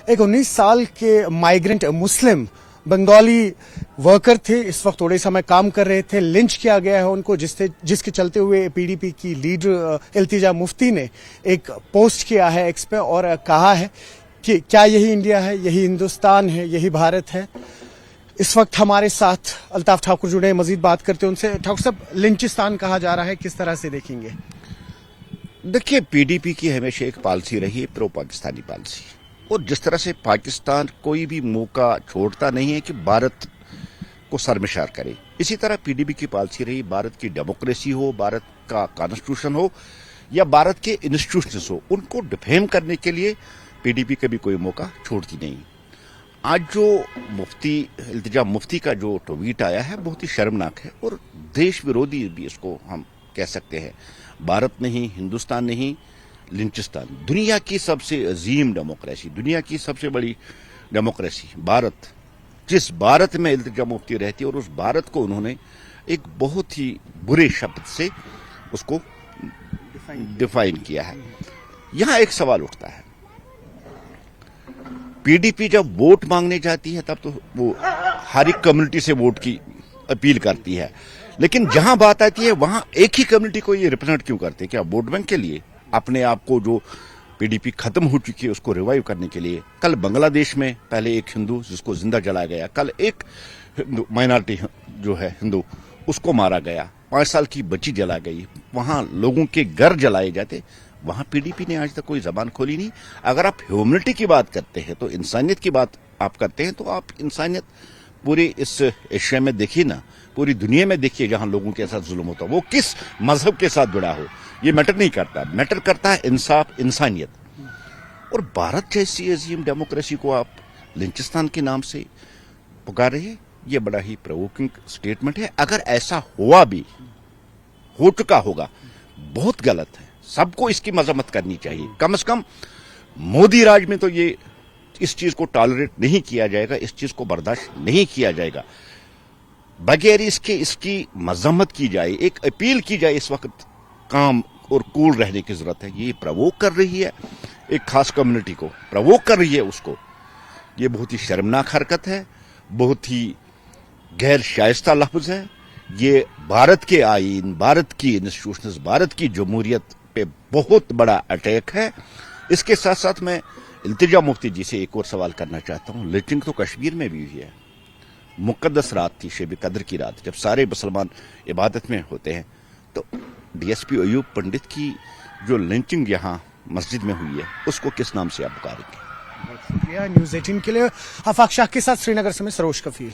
ایک 19 سال کے مائیگرنٹ مسلم بنگالی ورکر تھے، اس وقت اڑیسہ میں کام کر رہے تھے، لنچ کیا گیا ہے ان کو، جس کے چلتے ہوئے پی ڈی پی کی لیڈر التجا مفتی نے ایک پوسٹ کیا ہے ایکس پہ اور کہا ہے کہ کیا یہی انڈیا ہے، یہی ہندوستان ہے، یہی بھارت ہے۔ اس وقت ہمارے ساتھ الطاف ٹھاکر جڑے ہیں، مزید بات کرتے ہیں ان سے۔ ٹھاکر صاحب، لنچستان کہا جا رہا ہے، کس طرح سے دیکھیں گے؟ دیکھیے، پی ڈی پی کی ہمیشہ ایک پالیسی رہی ہے، پرو پاکستانی پالیسی، اور جس طرح سے پاکستان کوئی بھی موقع چھوڑتا نہیں ہے کہ بھارت کو سرمشار کرے، اسی طرح پی ڈی پی کی پالیسی رہی، بھارت کی ڈیموکریسی ہو، بھارت کا کانسٹیٹیوشن ہو یا بھارت کے انسٹیٹیوشنز ہو، ان کو ڈیفیم کرنے کے لیے پی ڈی پی کبھی کوئی موقع چھوڑتی نہیں۔ آج جو التجا مفتی کا جو ٹویٹ آیا ہے بہت ہی شرمناک ہے اور دیش ورودھی بھی اس کو ہم کہہ سکتے ہیں۔ بھارت نہیں، ہندوستان نہیں، لنچستان، دنیا کی سب سے عظیم ڈیموکریسی، دنیا کی سب سے بڑی ڈیموکریسی بھارت، جس بھارت میں التجا مفتی رہتی ہے، اور اس بھارت کو انہوں نے ایک بہت ہی برے شبد سے اس کو ڈیفائن کیا ہے۔ یہاں ایک سوال اٹھتا ہے، پی ڈی پی جب ووٹ مانگنے جاتی ہے تب تو وہ ہر ایک کمیونٹی سے ووٹ کی اپیل کرتی ہے، لیکن جہاں بات آتی ہے وہاں ایک ہی کمیونٹی کو یہ ریپرزینٹ کیوں کرتے ہیں؟ کیا ووٹ بینک کے لیے؟ اپنے آپ کو جو پی ڈی پی ختم ہو چکی ہے اس کو ریوائیو کرنے کے لیے؟ کل بنگلہ دیش میں پہلے ایک ہندو جس کو زندہ جلایا گیا، کل ایک مائنارٹی جو ہے ہندو اس کو مارا گیا، 5 سال کی بچی جلا گئی، وہاں لوگوں کے گھر جلائے جاتے، وہاں پی ڈی پی نے آج تک کوئی زبان کھولی نہیں۔ اگر آپ ہیومنٹی کی بات کرتے ہیں تو انسانیت کی بات آپ کرتے ہیں تو آپ انسانیت پوری اس ایشیا میں دیکھیے نا، پوری دنیا میں دیکھیے جہاں لوگوں کے ساتھ ظلم ہوتا ہے، وہ کس مذہب کے ساتھ جڑا ہو یہ میٹر نہیں کرتا، میٹر کرتا ہے انصاف، انسانیت۔ اور بھارت جیسی عظیم ڈیموکریسی کو آپ لنچستان کے نام سے پکار رہے ہیں، یہ بڑا ہی پرووکنگ سٹیٹمنٹ ہے۔ اگر ایسا ہوا بھی ہو چکا ہوگا بہت غلط ہے، سب کو اس کی مذمت کرنی چاہیے، کم از کم مودی راج میں تو یہ اس چیز کو ٹالریٹ نہیں کیا جائے گا، اس چیز کو برداشت نہیں کیا جائے گا۔ بغیر اس کی مذمت کی جائے، ایک اپیل کی جائے، اس وقت کام اور کول رہنے کی ضرورت ہے۔ یہ پرووک کر رہی ہے ایک خاص کمیونٹی کو، پرووک کر رہی ہے اس کو، یہ بہت ہی شرمناک حرکت ہے، بہت ہی غیر شائستہ لفظ ہے۔ یہ بھارت کے آئین، بھارت کی انسٹیٹیوشنز، بھارت کی جمہوریت پہ بہت بڑا اٹیک ہے۔ اس کے ساتھ ساتھ میں التجا مفتی جی سے ایک اور سوال کرنا چاہتا ہوں۔ لنچنگ تو کشمیر میں بھی ہوئی ہے، مقدس رات تھی، شب قدر کی رات، جب سارے مسلمان عبادت میں ہوتے ہیں، تو D S P Ayub Pandit کی جو لنچنگ یہاں مسجد میں ہوئی ہے اس کو کس نام سے آپ پکاریں گے؟ بہت شکریہ نیوز 18 کے لیے۔ آفاق شاہ کے ساتھ سری نگر سے میں سروش کفیل۔